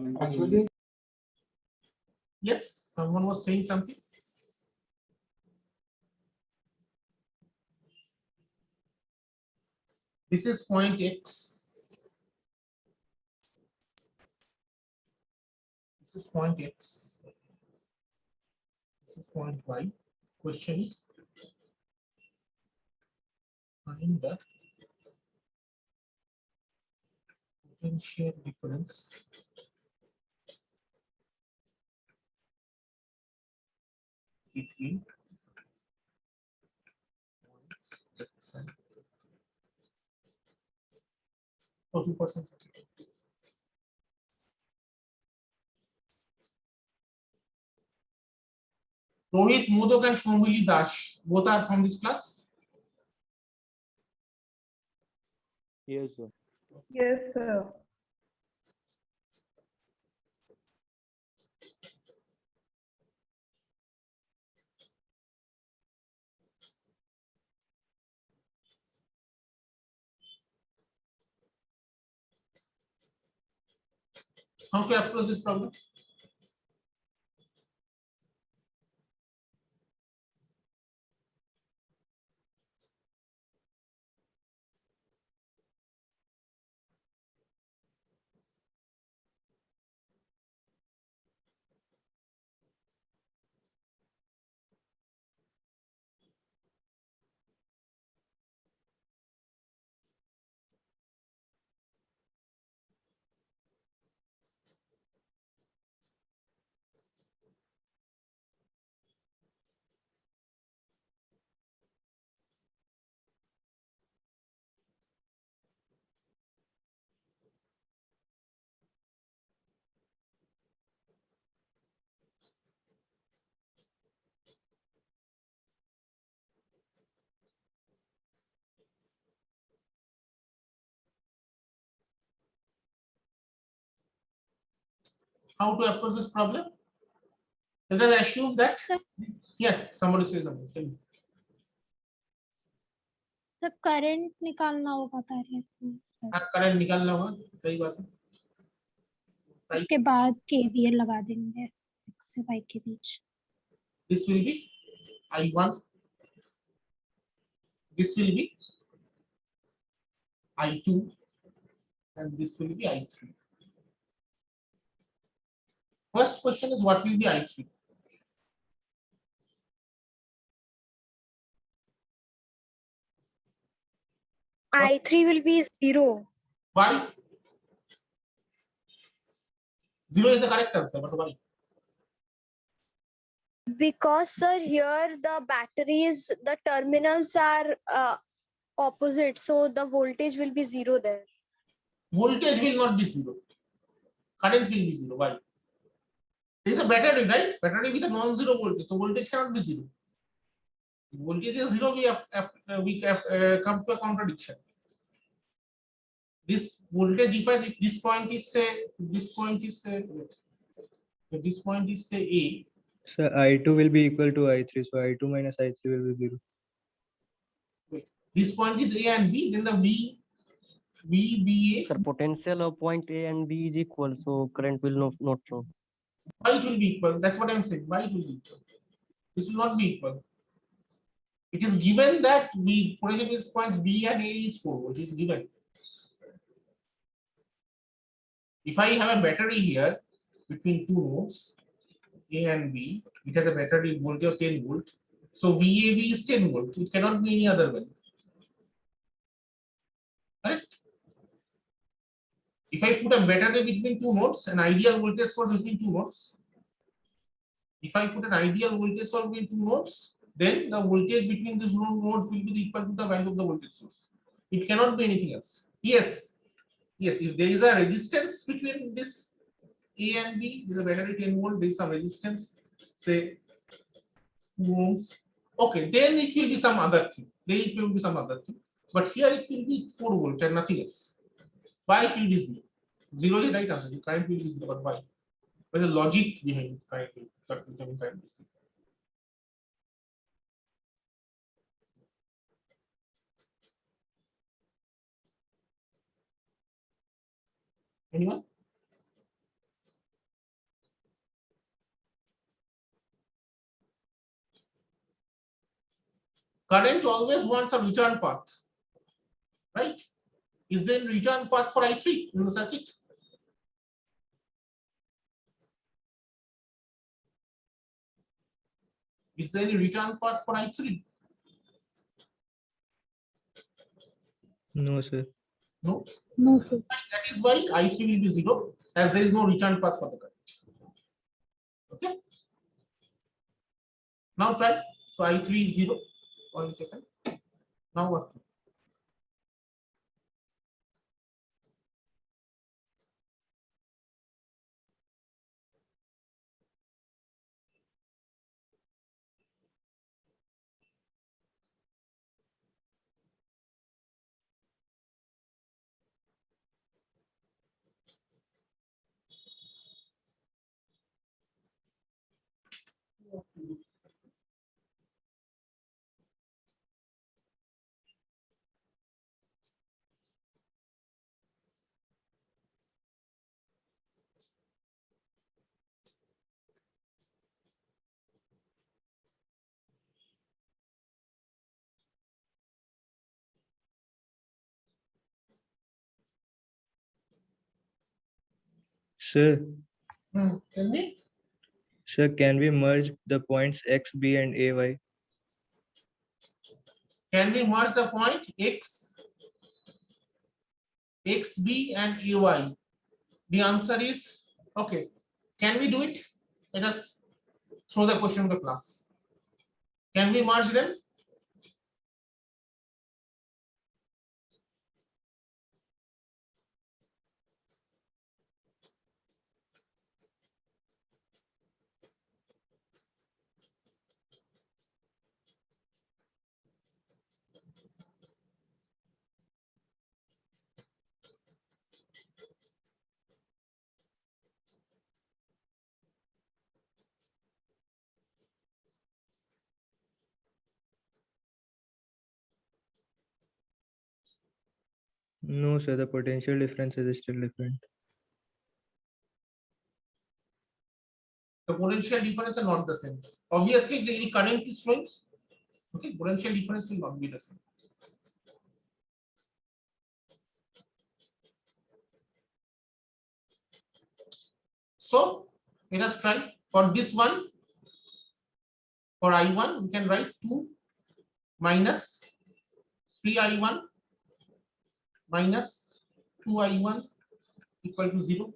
Actually, Yes, someone was saying something. This is point X. This is point X. This is point Y. Question is find the potential difference between points X and 2%. Rohit, Modok and Shomili Dash, both are from this class? Yes, sir. Yes, sir. How to approach this problem? How to approach this problem? Let us assume that, yes, somebody says something. Tell me. तो current निकालना होगा पहले, current निकालना होगा, सही बात है। उसके बाद केवीएल लगा देंगे x से y के बीच। This will be I1. This will be I2, and this will be I3. First question is what will be I3? I3 will be 0. Why? 0 is the correct answer, but why? Because, sir, here the batteries, the terminals are opposite. So the voltage will be 0 there. Voltage will not be 0. Current will be 0. Why? There is a battery, right? Battery with a non-zero voltage. So voltage cannot be 0. If voltage is 0, we come to a contradiction. This voltage difference, if this point is say, this point is say, if this point is say A. So I2 will be equal to I3. So I2 minus I3 will be 0. Wait, this point is A and B, then the VBA. Sir, potential of point A and B is equal, so current will not flow. Why it will be equal? That's what I'm saying. Why it will be equal? This will not be equal. It is given that potential is points B and A is 4 volts. It is given. If I have a battery here between two nodes, A and B, it has a battery voltage of 10 volt. So VAB is 10 volt. It cannot be any other value. Correct? If I put a battery between two nodes, an ideal voltage source between two nodes, if I put an ideal voltage source between two nodes, then the voltage between these nodes will be equal to the value of the voltage source. It cannot be anything else. Yes. Yes, if there is a resistance between this A and B, with a battery 10 volt, there is some resistance, say 2 ohms. Okay, then it will be some other thing. Then it will be some other thing. But here it will be 4 volt and nothing else. Why it will be 0? 0 is the right answer. The current will be 0, but why? What is the logic behind current becoming current? Anyone? Current always wants a return path, right? Is there a return path for I3 in the circuit? Is there any return path for I3? No, sir. No. No, sir. That is why I3 will be 0, as there is no return path for the current. Okay. Now try. So I3 is 0. Point taken. Now what? Sir, Tell me. sir, can we merge the points X, B, and AY? Can we merge the point X, XB, and AY? The answer is okay. Can we do it? Let us throw the question to the class. Can we merge them? No, sir, the potential difference is still different. The potential difference are not the same. Obviously, if the current is flowing, okay, potential difference will not be the same. So let us try for this one. For I1, we can write 2 minus 3I1 minus 2I1 equal to 0.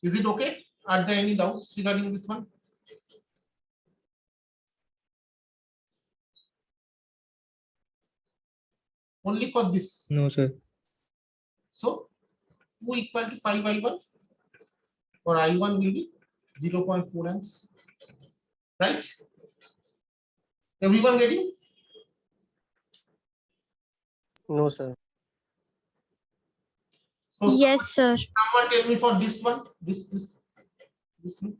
Is it okay? Are there any doubts regarding this one? Only for this. No, sir. So 2 equal to 5I1 for I1 will be 0.4 amps. Right? Everyone getting? No, sir. So Yes, sir. someone tell me for this one, this one.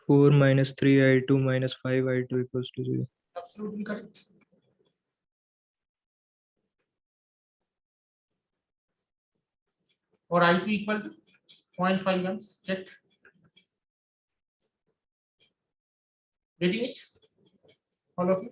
4 minus 3I2 minus 5I2 equals to 0. Absolutely correct. Or I2 equal to 0.5 amps. Check. Getting it? All of you?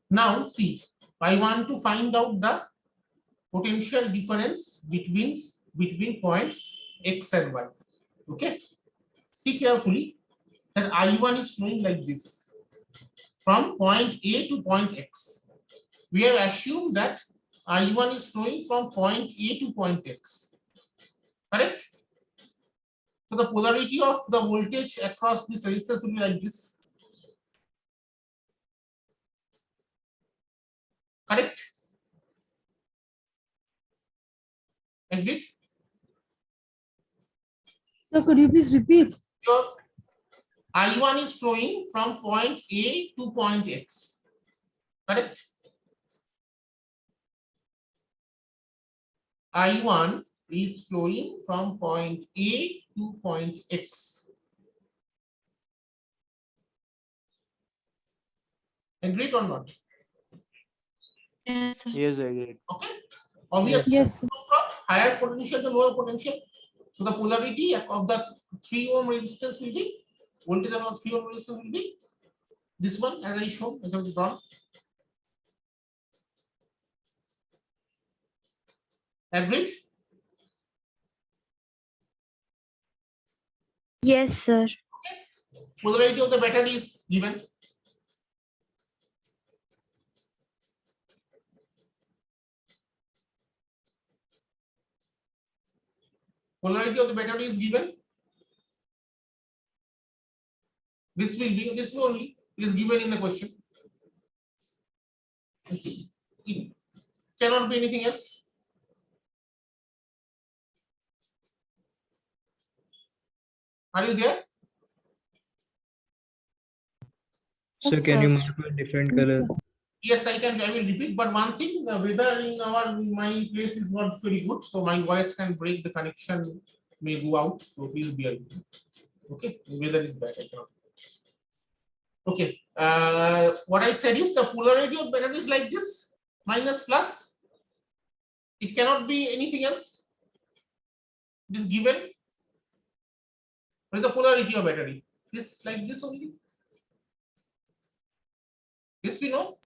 Now see, I want to find out the potential difference between points X and Y. Okay. See carefully that I1 is flowing like this from point A to point X. We have assumed that I1 is flowing from point A to point X. Correct? So the polarity of the voltage across these resistors will be like this. Correct? Agreed? So could you please repeat? Your I1 is flowing from point A to point X. Correct? I1 is flowing from point A to point X. Agreed or not? Yes, sir. Yes, I get it. Okay. Obviously, Yes, sir. from higher potential to lower potential. So the polarity of the 3 ohm resistance will be, voltage of 3 ohm resistance will be this one, as I shown, as I've drawn. Agreed? Yes, sir. Polarity of the battery is given. Polarity of the battery is given. This will be, this will only is given in the question. It cannot be anything else. Are you there? So Yes, can you sir. mark with different Yes, color? sir. Yes, I can. I will repeat. But one thing, the weather in my place is not very good, so my voice can break. The connection may go out. So please bear with me. Okay, the weather is bad. I cannot. Okay. What I said is the polarity of battery is like this: minus plus. It cannot be anything else. It is given. What is the polarity of battery? This like this only. This we know.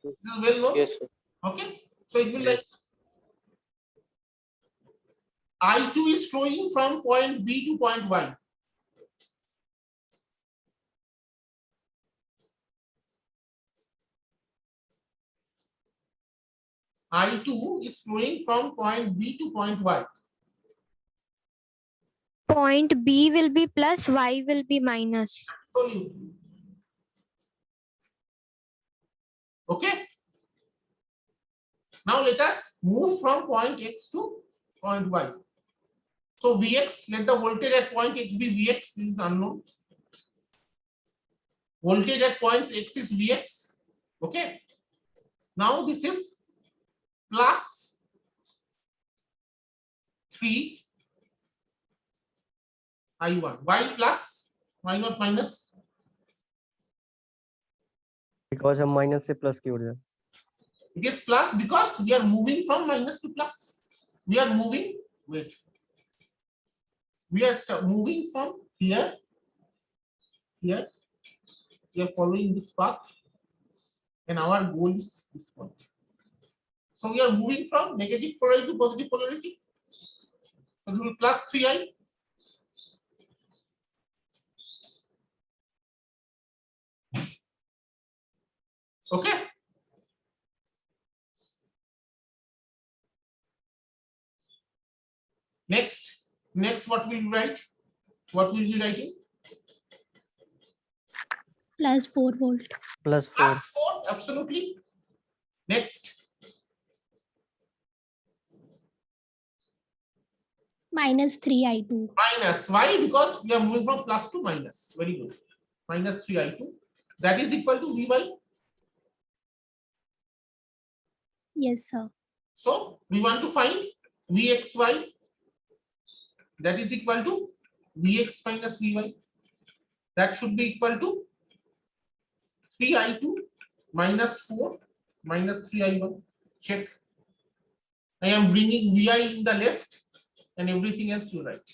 This is well known. Yes, sir. Okay. So it will like Yes. I2 is flowing from point B to point Y. I2 is flowing from point B to point Y. Point B will be plus, Y will be minus. Absolutely. Okay. Now let us move from point X to point Y. So Vx, let the voltage at point X be Vx. This is unknown. Voltage at point X is Vx. Okay. Now this is plus 3 I1. Why plus? Why not minus? Because हम minus से plus की ओर जाए. It is plus because we are moving from minus to plus. We are moving, wait. We are moving from here, here. We are following this path, and our goal is this point. So we are moving from negative polarity to positive polarity. So this will plus 3i. Okay. Next, what will we write? What will we writing? Plus 4 volt. Plus 4. Plus 4, absolutely. Next, Minus 3 I2. minus. Why? Because we are moving from plus to minus. Very good. Minus 3i2. That is equal to Vy. Yes, sir. So we want to find Vxy. That is equal to Vx minus Vy. That should be equal to 3i2 minus 4 minus 3i1. Check. I am bringing Vi in the left and everything else you write.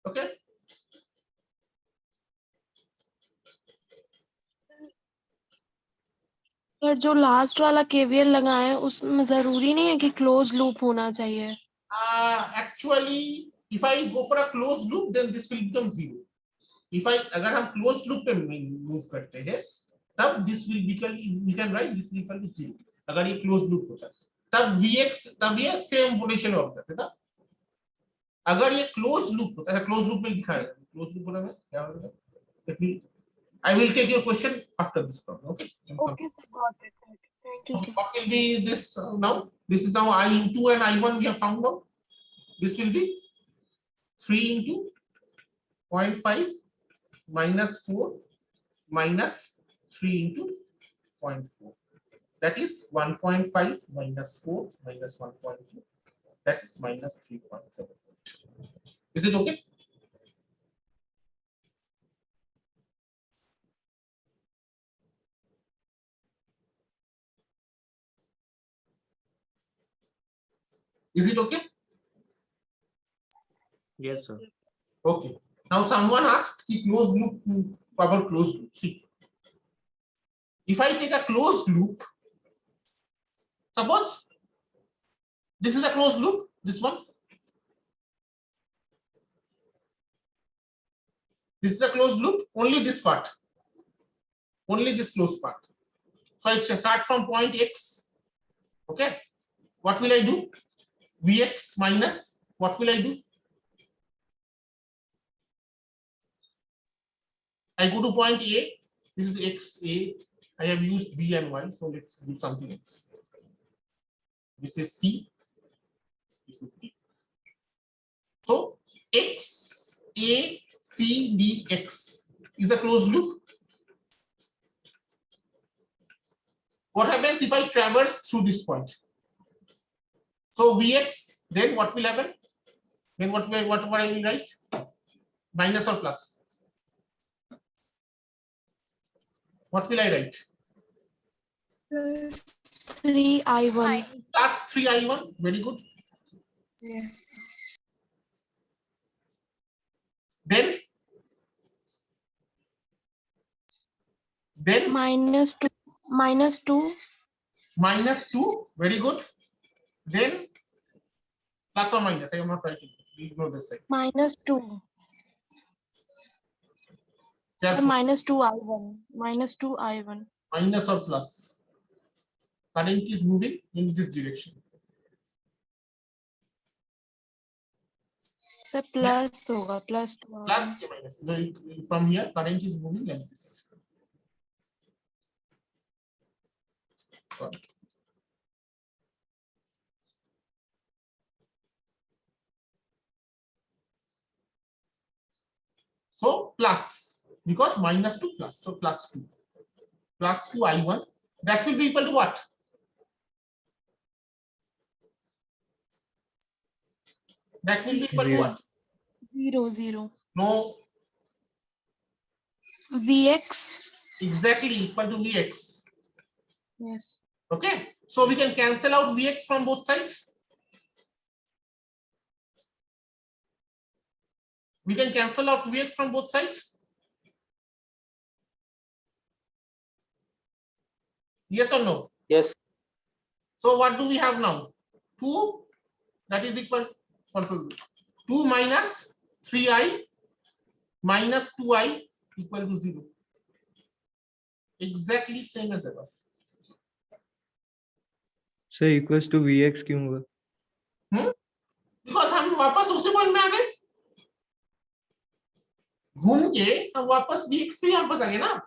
Okay. Sir जो last वाला KVL लगाए हैं उसमें जरूरी नहीं है कि close loop होना चाहिए. Actually, if I go for a closed loop, then this will become 0. If I अगर हम closed loop पे move करते हैं, तब this will become, we can write this is equal to 0. अगर ये closed loop होता है, तब Vx तब ये same पोटेंशियल होता है ना. अगर ये closed loop होता है, closed loop में लिखा है, closed loop होना है क्या होगा? I will take your question after this problem. Okay. Okay, sir, got it. Thank you, sir. What will be this now? This is now I2 and I1 we have found out. This will be 3 into 0.5 minus 4 minus 3 into 0.4. That is 1.5 minus 4 minus 1.2. That is minus 3.7. Is it okay? Is it okay? Yes, sir. Okay. Now someone asked the closed loop about closed loop. See, if I take a closed loop, suppose this is a closed loop, this one. This is a closed loop, only this part, only this closed part. So I start from point X. Okay. What will I do? Vx minus, what will I do? I go to point A. This is X, A. I have used B and Y, so let's do something else. This is C. This is D. So X, A, C, D, X is a closed loop. What happens if I traverse through this point? So Vx, then what will happen? Then what I will write? Minus or plus? What will I write? Plus 3I1. Plus 3I1. Very good. Yes. Then Minus 2. Minus 2. minus 2. Very good. Then plus or minus. I am not writing. Ignore this side. Minus 2. Therefore, Minus 2I1. Minus 2I1. minus or plus. Current is moving in this direction. So plus होगा. Plus 2I1. Plus or minus. So from here, current is moving like this. Sorry. So plus, because minus 2 plus, so plus 2. Plus 2I1, that will be equal to what? That will be equal to what? 0, 0. No, Vx. exactly equal to Vx. Yes. Okay, so we can cancel out Vx from both sides. We can cancel out Vx from both sides. Yes or no? Yes. So what do we have now? 2, that is equal to 2 minus 3I minus 2I equal to 0. Exactly same as above. So equals to Vx क्यों हुआ? Because हम वापस उसी point में आ गए, घूम के हम वापस Vx पे वापस आ गए ना.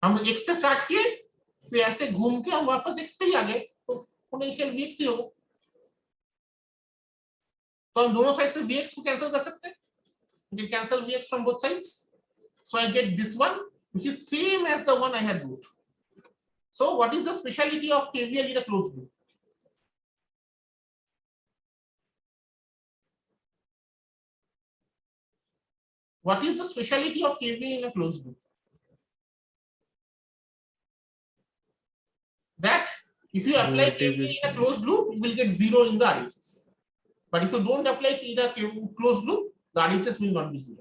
हम x से स्टार्ट किए, फिर ऐसे घूम के हम वापस x पे ही आ गए, तो पोटेंशियल Vx ही होगा. तो हम दोनों साइड से Vx को कैंसिल कर सकते हैं. We can cancel Vx from both sides. So I get this one, which is same as the one I had wrote. So what is the speciality of KVL in a closed loop? What is the speciality of KVL in a closed loop? That if you apply KVL in a closed loop, you will get 0 in the RHS. But if you don't apply in a closed loop, the RHS will not be 0.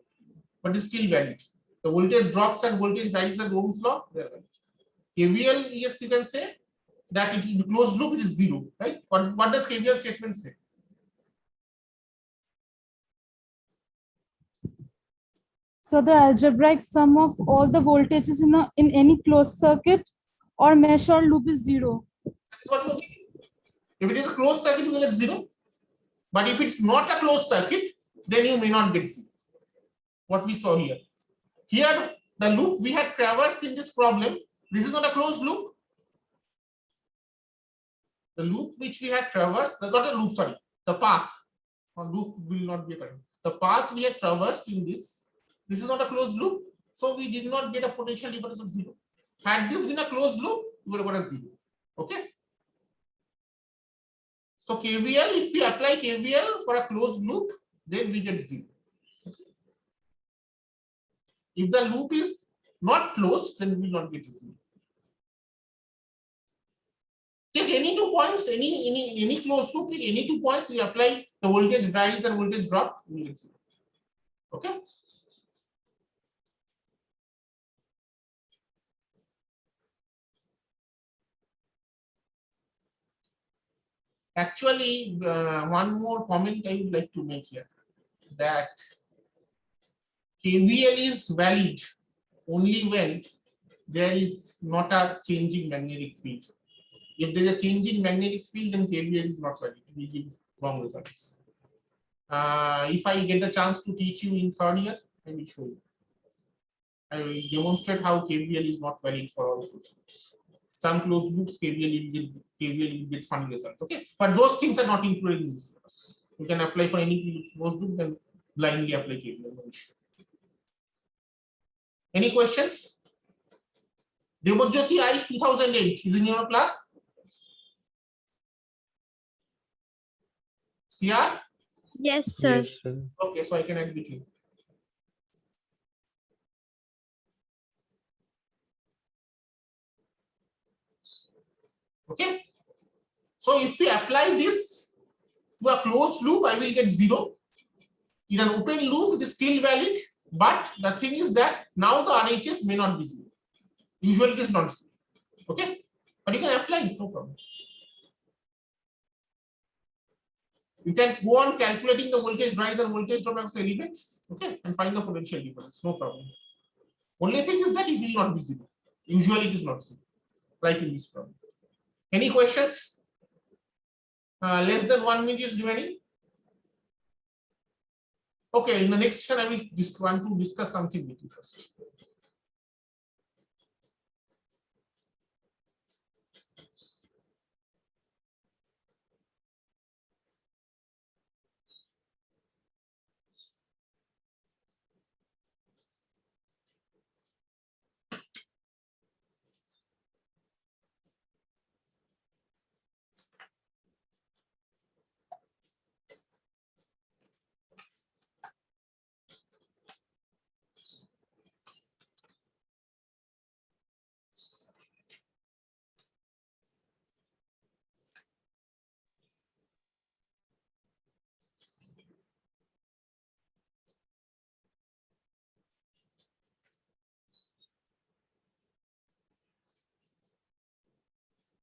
But it's still valid. The voltage drops and voltage rises and Ohm's law, they are valid. KVL, yes, you can say that in the closed loop it is 0, right? What does KVL statement say? So the algebraic sum of all the voltages in any closed circuit or mesh or loop is 0. That is what you are getting. If it is a closed circuit, you will get 0. But if it's not a closed circuit, then you may not get 0. What we saw here. Here, the loop we had traversed in this problem, this is not a closed loop. The loop which we had traversed, not a loop, sorry, the path. Or loop will not be a current. The path we had traversed in this is not a closed loop, so we did not get a potential difference of 0. Had this been a closed loop, we would have got a 0. Okay. So KVL, if we apply KVL for a closed loop, then we get 0. Okay. If the loop is not closed, then we will not get 0. Take any 2 points, any closed loop, take any 2 points, we apply the voltage rise and voltage drop, we will get 0. Okay. Actually, one more comment I would like to make here, that KVL is valid only when there is not a changing magnetic field. If there is a changing magnetic field, then KVL is not valid. It will give wrong results. If I get the chance to teach you in 3rd year, I will show you. I will demonstrate how KVL is not valid for all closed loops. Some closed loops, KVL will get funny results. Okay, but those things are not included in this course. You can apply for any closed loop, then blindly apply KVL. No issue. Any questions? Debojyoti Aish 2008 is in your class. CR? Yes, sir. Yes, sir. Okay, so I can add between. Okay. So if we apply this to a closed loop, I will get 0. In an open loop, it is still valid, but the thing is that now the RHS may not be 0. Usually it is not 0. Okay, but you can apply it, no problem. You can go on calculating the voltage rise and voltage drop of elements, okay, and find the potential difference, no problem. Only thing is that it will not be 0. Usually it is not 0, like in this problem. Any questions? Less than 1 minute is remaining. Okay, in the next session, I will want to discuss something with you first.